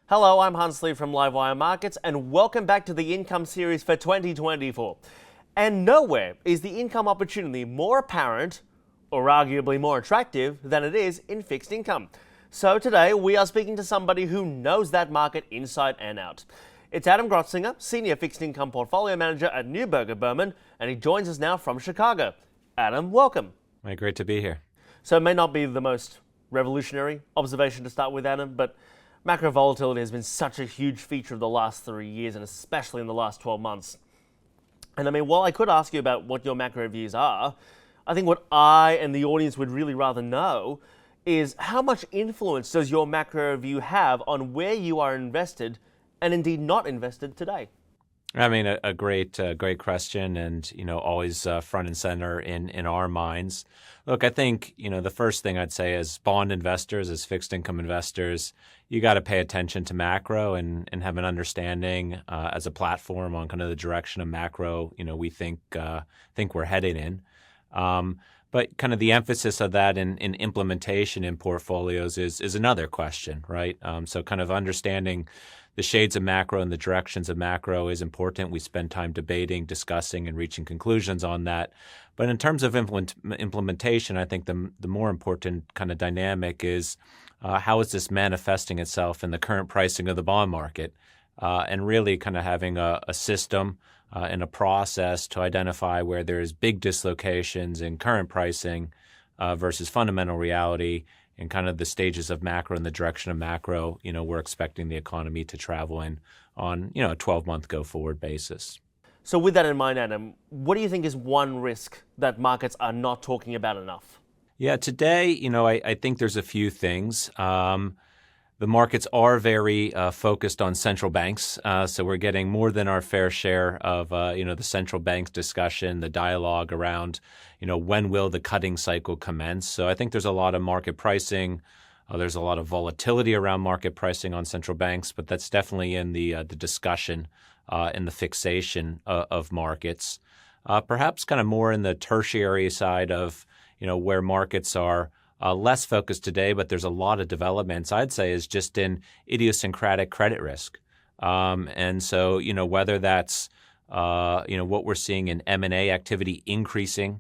Hello, I'm Hunsley from Livewire Markets, and welcome back to the income series for 2024. And nowhere is the income opportunity more apparent, or arguably more attractive, than it is in fixed income. So today we are speaking to somebody who knows that market inside and out. It's Adam Grotzinger, Senior Fixed Income Portfolio Manager at Neuberger Berman, and he joins us now from Chicago. Adam, welcome. Hey, great to be here. So it may not be the most revolutionary observation to start with, Adam, but macro volatility has been such a huge feature of the last 3 years, and especially in the last 12 months. And I mean, while I could ask you about what your macro views are, I think what I and the audience would really rather know is how much influence does your macro view have on where you are invested and indeed not invested today? I mean, a great question, and always front and center in our minds. Look, I think the first thing I'd say as bond investors, as fixed income investors, you got to pay attention to macro and have an understanding as a platform on kind of the direction of macro. We think we're headed in. But kind of the emphasis of that in implementation in portfolios is another question, right? So kind of understanding the shades of macro and the directions of macro is important. We spend time debating, discussing, and reaching conclusions on that. But in terms of implementation, I think the more important kind of dynamic is how is this manifesting itself in the current pricing of the bond market, and really kind of having a system and a process to identify where there's big dislocations in current pricing versus fundamental reality and kind of the stages of macro and the direction of macro, we're expecting the economy to travel in on, a 12-month go-forward basis. So with that in mind, Adam, what do you think is one risk that markets are not talking about enough? Yeah, today, I think there's a few things. The markets are very focused on central banks, so we're getting more than our fair share of the central banks discussion, the dialogue around when will the cutting cycle commence. So I think there's a lot of market pricing. There's a lot of volatility around market pricing on central banks, but that's definitely in the discussion in the fixation of markets. Perhaps kind of more in the tertiary side of where markets are less focused today, but there's a lot of developments, I'd say, is just in idiosyncratic credit risk. And so, whether that's, what we're seeing in M&A activity increasing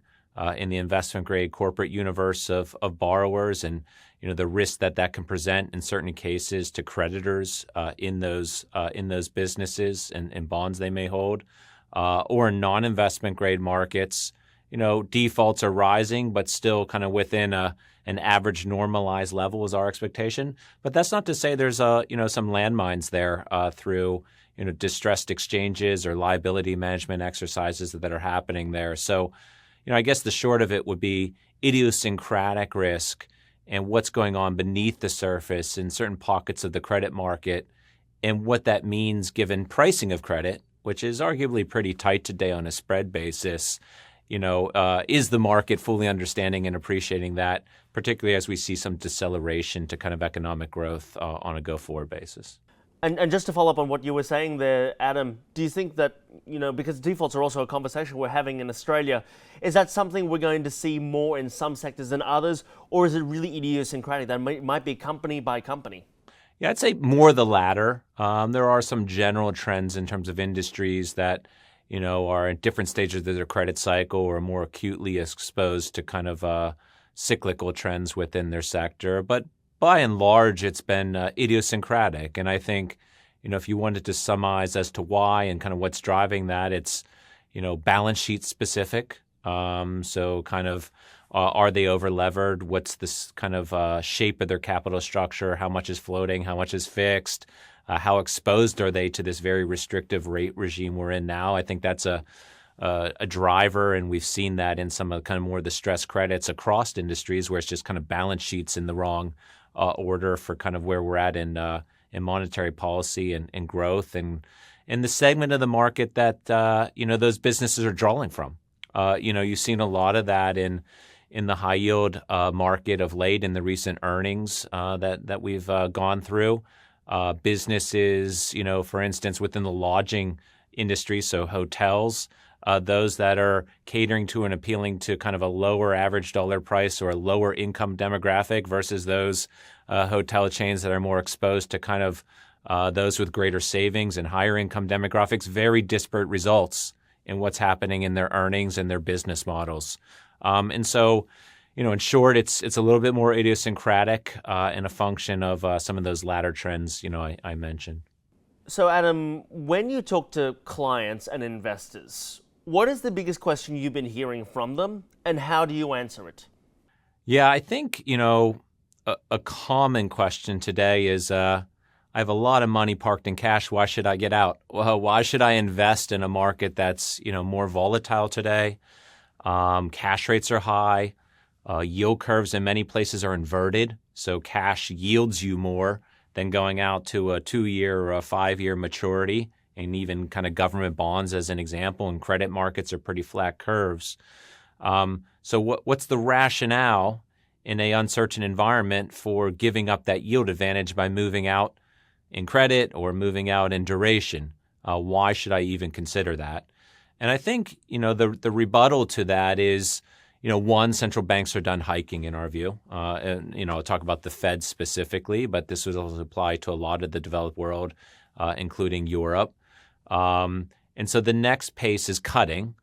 in the investment grade corporate universe of borrowers and, the risk that can present in certain cases to creditors in those businesses and bonds they may hold, or in non-investment grade markets, defaults are rising, but still kind of within an average normalized level is our expectation. But that's not to say there's some landmines there through distressed exchanges or liability management exercises that are happening there. So, I guess the short of it would be idiosyncratic risk and what's going on beneath the surface in certain pockets of the credit market and what that means given pricing of credit, which is arguably pretty tight today on a spread basis. Is the market fully understanding and appreciating that, particularly as we see some deceleration to kind of economic growth on a go-forward basis? And just to follow up on what you were saying there, Adam, do you think that, because defaults are also a conversation we're having in Australia, is that something we're going to see more in some sectors than others, or is it really idiosyncratic that might be company by company? Yeah, I'd say more the latter. There are some general trends in terms of industries that are in different stages of their credit cycle or more acutely exposed to kind of cyclical trends within their sector. But by and large, it's been idiosyncratic. And I think, if you wanted to surmise as to why and kind of what's driving that, it's, balance sheet specific. So kind of are they over-levered? What's this kind of shape of their capital structure? How much is floating? How much is fixed? How exposed are they to this very restrictive rate regime we're in now? I think that's a driver, and we've seen that in some of kind of more of the stress credits across industries where it's just kind of balance sheets in the wrong order for kind of where we're at in monetary policy and growth, and in the segment of the market that those businesses are drawing from. You've seen a lot of that in the high yield market of late in the recent earnings that we've gone through. Businesses, for instance, within the lodging industry, so hotels, those that are catering to and appealing to kind of a lower average dollar price or a lower income demographic versus those hotel chains that are more exposed to kind of those with greater savings and higher income demographics, very disparate results in what's happening in their earnings and their business models. And so, in short, it's a little bit more idiosyncratic and a function of some of those latter trends, I mentioned. So, Adam, when you talk to clients and investors, what is the biggest question you've been hearing from them, and how do you answer it? Yeah, I think, a common question today is, I have a lot of money parked in cash. Why should I get out? Well, why should I invest in a market that's, more volatile today? Cash rates are high. Yield curves in many places are inverted. So cash yields you more than going out to a 2-year or a 5-year maturity, and even kind of government bonds as an example, and credit markets are pretty flat curves. So what's the rationale in an uncertain environment for giving up that yield advantage by moving out in credit or moving out in duration? Why should I even consider that? And I think, the rebuttal to that is, one, central banks are done hiking in our view. And, I'll talk about the Fed specifically, but this would also apply to a lot of the developed world, including Europe. And so the next pace is cutting.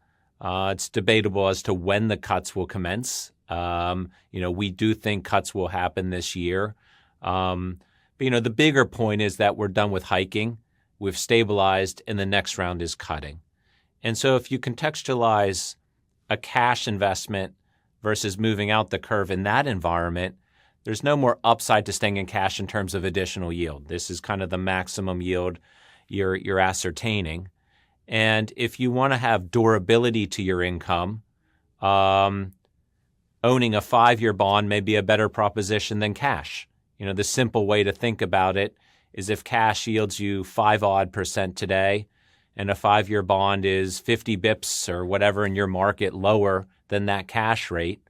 It's debatable as to when the cuts will commence. We do think cuts will happen this year. But, the bigger point is that we're done with hiking. We've stabilized, and the next round is cutting. And so if you contextualize a cash investment versus moving out the curve in that environment, there's no more upside to staying in cash in terms of additional yield. This is kind of the maximum yield you're ascertaining. And if you want to have durability to your income, owning a 5-year bond may be a better proposition than cash. The simple way to think about it is if cash yields you 5% today, and a 5-year bond is 50 bips or whatever in your market lower than that cash rate,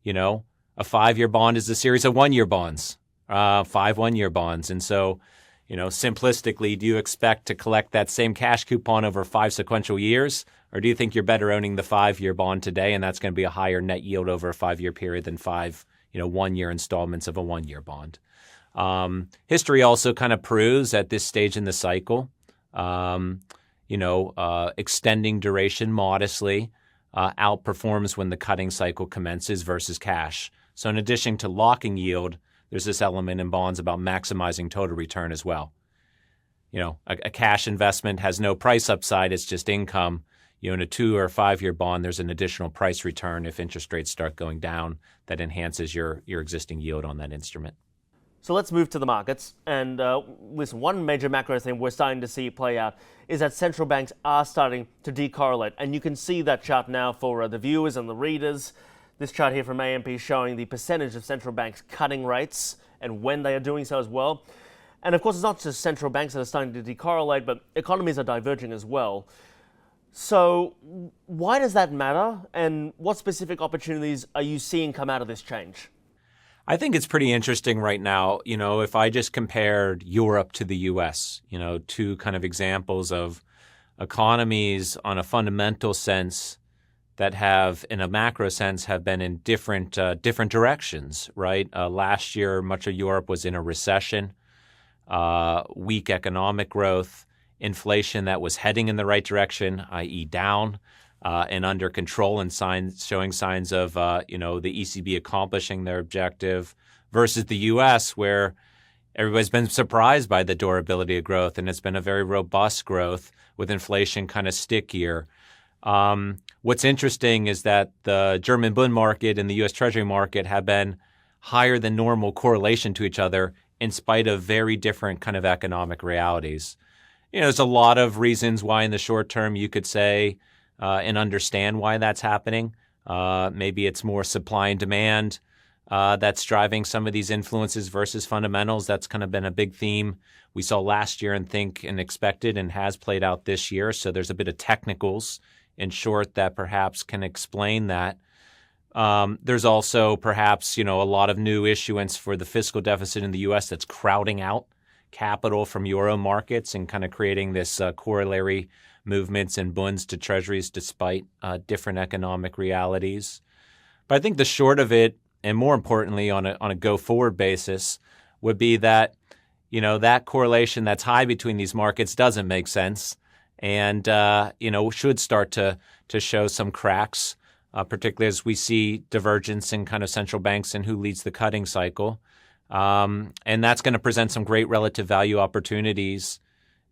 a 5-year bond is a series of 1-year bonds, 5 1-year bonds. And so, simplistically, do you expect to collect that same cash coupon over 5 sequential years? Or do you think you're better owning the 5-year bond today, and that's going to be a higher net yield over a 5-year period than 5, 1-year installments of a 1-year bond? History also kind of proves at this stage in the cycle, extending duration modestly outperforms when the cutting cycle commences versus cash. So in addition to locking yield, there's this element in bonds about maximizing total return as well. A cash investment has no price upside. It's just income. In a 2 or 5-year bond, there's an additional price return if interest rates start going down that enhances your existing yield on that instrument. So let's move to the markets. And listen, one major macro thing we're starting to see play out is that central banks are starting to decorrelate. And you can see that chart now for the viewers and the readers. This chart here from AMP showing the percentage of central banks cutting rates and when they are doing so as well. And of course, it's not just central banks that are starting to decorrelate, but economies are diverging as well. So why does that matter? And what specific opportunities are you seeing come out of this change? I think it's pretty interesting right now. If I just compared Europe to the U.S., two kind of examples of economies on a fundamental sense that have, in a macro sense, have been in different directions, right? Last year, much of Europe was in a recession, weak economic growth, inflation that was heading in the right direction, i.e. down, and under control, and showing signs of the ECB accomplishing their objective, versus the U.S., where everybody's been surprised by the durability of growth, and it's been a very robust growth with inflation kind of stickier. What's interesting is that the German bond market and the U.S. Treasury market have been higher than normal correlation to each other in spite of very different kind of economic realities. There's a lot of reasons why in the short term you could say and understand why that's happening. Maybe it's more supply and demand that's driving some of these influences versus fundamentals. That's kind of been a big theme we saw last year and think and expected and has played out this year. So there's a bit of technicals in short that perhaps can explain that. There's also perhaps, a lot of new issuance for the fiscal deficit in the U.S. that's crowding out capital from euro markets and kind of creating this corollary movements in bonds to treasuries despite different economic realities. But I think the short of it, and more importantly on a go-forward basis, would be that, that correlation that's high between these markets doesn't make sense, and should start to show some cracks, particularly as we see divergence in kind of central banks and who leads the cutting cycle. And that's going to present some great relative value opportunities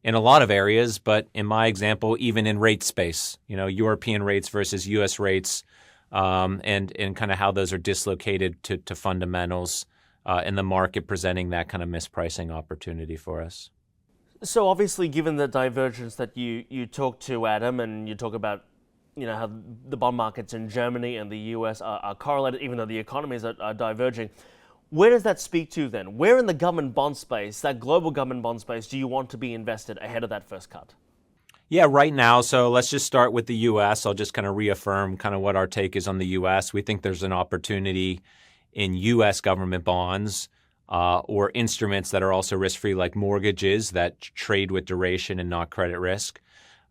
in a lot of areas, but in my example, even in rate space, European rates versus U.S. rates, and kind of how those are dislocated to fundamentals in the market, presenting that kind of mispricing opportunity for us. So obviously, given the divergence that you talk to, Adam, and you talk about how the bond markets in Germany and the US are correlated, even though the economies are diverging. Where does that speak to then? Where in the government bond space, that global government bond space, do you want to be invested ahead of that first cut? Yeah, right now. So let's just start with the U.S. I'll just kind of reaffirm kind of what our take is on the U.S. We think there's an opportunity in U.S. government bonds or instruments that are also risk-free, like mortgages that trade with duration and not credit risk.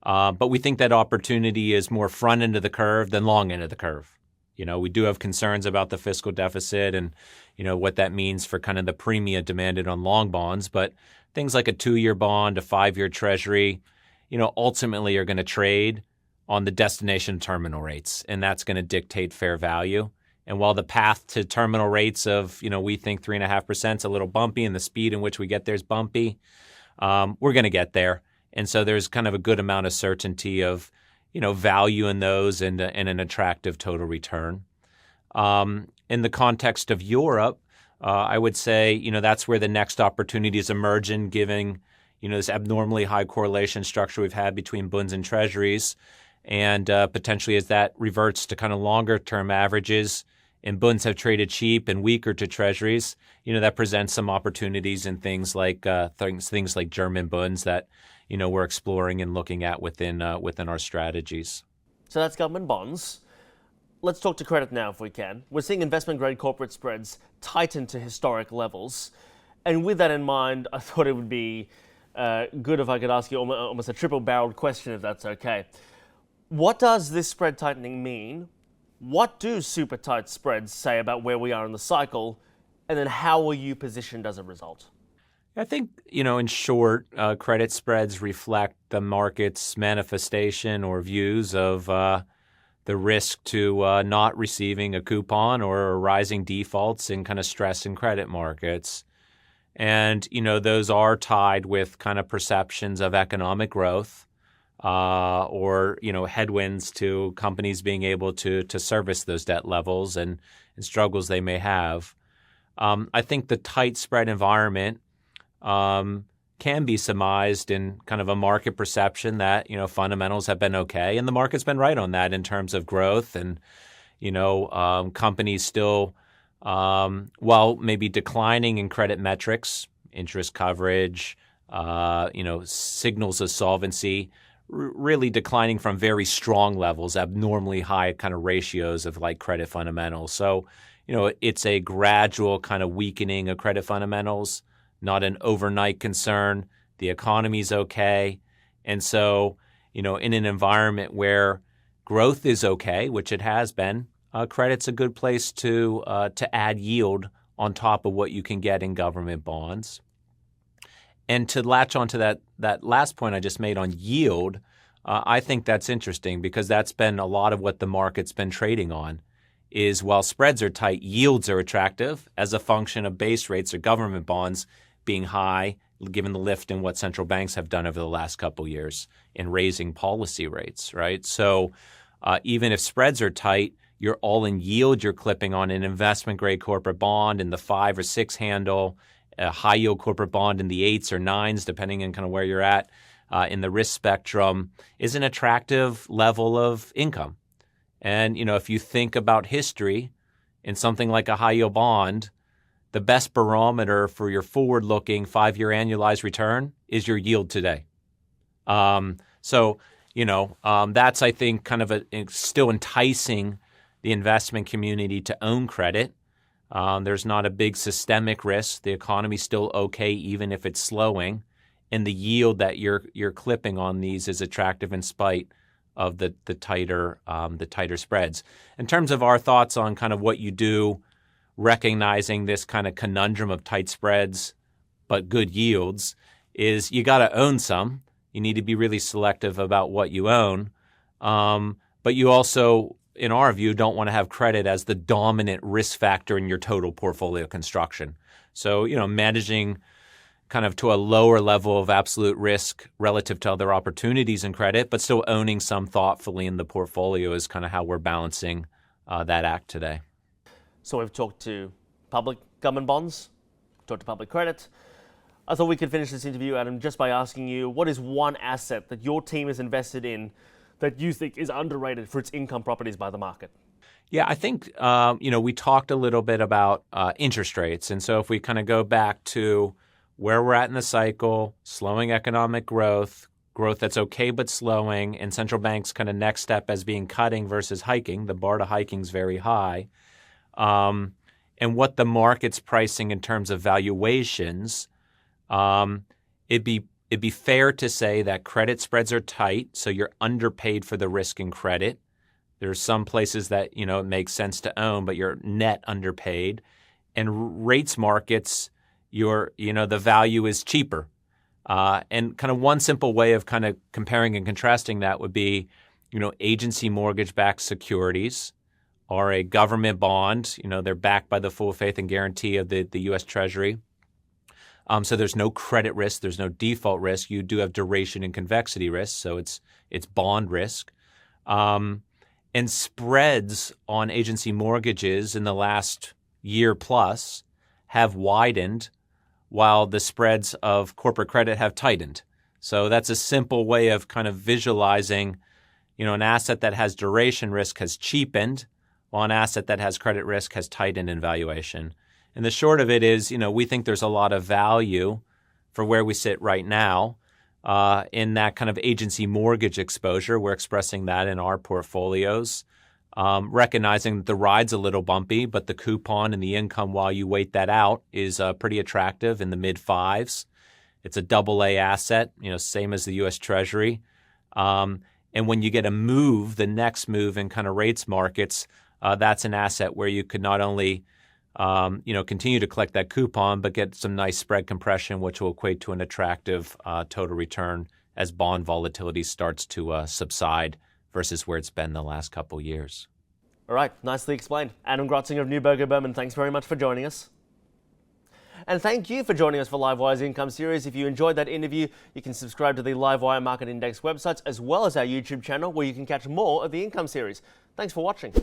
But we think that opportunity is more front end of the curve than long end of the curve. We do have concerns about the fiscal deficit and, what that means for kind of the premium demanded on long bonds. But things like a 2-year bond, a 5-year treasury, ultimately are going to trade on the destination terminal rates, and that's going to dictate fair value. And while the path to terminal rates of, we think 3.5% is a little bumpy, and the speed in which we get there is bumpy, we're going to get there. And so there's kind of a good amount of certainty of, value in those and an attractive total return. In the context of Europe, I would say, that's where the next opportunities emerge in, giving, this abnormally high correlation structure we've had between bonds and treasuries. And potentially as that reverts to kind of longer term averages and bonds have traded cheap and weaker to treasuries, that presents some opportunities in things like German bonds that, we're exploring and looking at within our strategies. So that's government bonds. Let's talk to credit now if we can. We're seeing investment-grade corporate spreads tighten to historic levels. And with that in mind, I thought it would be good if I could ask you almost a triple-barreled question, if that's okay. What does this spread tightening mean? What do super tight spreads say about where we are in the cycle? And then how are you positioned as a result? I think, in short, credit spreads reflect the market's manifestation or views of the risk to not receiving a coupon or rising defaults in kind of stress in credit markets. And, those are tied with kind of perceptions of economic growth or, headwinds to companies being able to service those debt levels and struggles they may have. I think the tight spread environment can be surmised in kind of a market perception that, fundamentals have been okay. And the market's been right on that in terms of growth and, companies still, while maybe declining in credit metrics, interest coverage, signals of solvency, really declining from very strong levels, abnormally high kind of ratios of like credit fundamentals. So, it's a gradual kind of weakening of credit fundamentals, not an overnight concern. The economy's okay. And so, in an environment where growth is okay, which it has been, credit's a good place to add yield on top of what you can get in government bonds. And to latch onto that last point I just made on yield, I think that's interesting because that's been a lot of what the market's been trading on is while spreads are tight, yields are attractive as a function of base rates or government bonds being high, given the lift in what central banks have done over the last couple of years in raising policy rates, right? So even if spreads are tight, you're all in yield you're clipping on an investment-grade corporate bond in the 5 or 6 handle, a high-yield corporate bond in the 8s or 9s, depending on kind of where you're at in the risk spectrum, is an attractive level of income. And, if you think about history in something like a high-yield bond, the best barometer for your forward-looking 5-year annualized return is your yield today. That's, I think, kind of still enticing the investment community to own credit. There's not a big systemic risk. The economy's still okay, even if it's slowing. And the yield that you're clipping on these is attractive in spite of the tighter spreads. In terms of our thoughts on kind of what you do, recognizing this kind of conundrum of tight spreads but good yields is you got to own some. You need to be really selective about what you own. But you also, in our view, don't want to have credit as the dominant risk factor in your total portfolio construction. So, managing kind of to a lower level of absolute risk relative to other opportunities in credit, but still owning some thoughtfully in the portfolio is kind of how we're balancing that act today. So we've talked to public government bonds, talked to public credit. I thought we could finish this interview, Adam, just by asking you, what is one asset that your team is invested in that you think is underrated for its income properties by the market? Yeah, I think, we talked a little bit about interest rates. And so if we kind of go back to where we're at in the cycle, slowing economic growth that's okay but slowing, and central banks' kind of next step as being cutting versus hiking. The bar to hiking is very high. And what the market's pricing in terms of valuations, it'd be fair to say that credit spreads are tight, so you're underpaid for the risk in credit. There's some places that, it makes sense to own, but you're net underpaid. And rates markets, the value is cheaper. And kind of one simple way of kind of comparing and contrasting that would be, agency mortgage-backed securities or a government bond. They're backed by the full faith and guarantee of the U.S. Treasury. So there's no credit risk. There's no default risk. You do have duration and convexity risk. So it's bond risk. And spreads on agency mortgages in the last year plus have widened while the spreads of corporate credit have tightened. So that's a simple way of kind of visualizing, an asset that has duration risk has cheapened while an asset that has credit risk has tightened in valuation. And the short of it is, we think there's a lot of value for where we sit right now in that kind of agency mortgage exposure. We're expressing that in our portfolios, recognizing that the ride's a little bumpy, but the coupon and the income while you wait that out is pretty attractive in the mid-fives. It's a AA asset, same as the U.S. Treasury. And when you get the next move in kind of rates markets, that's an asset where you could not only continue to collect that coupon, but get some nice spread compression, which will equate to an attractive total return as bond volatility starts to subside versus where it's been the last couple years. All right, nicely explained. Adam Grotzinger of Neuberger Berman, thanks very much for joining us. And thank you for joining us for Livewire's Income Series. If you enjoyed that interview, you can subscribe to the Livewire Market Index websites as well as our YouTube channel, where you can catch more of the Income Series. Thanks for watching.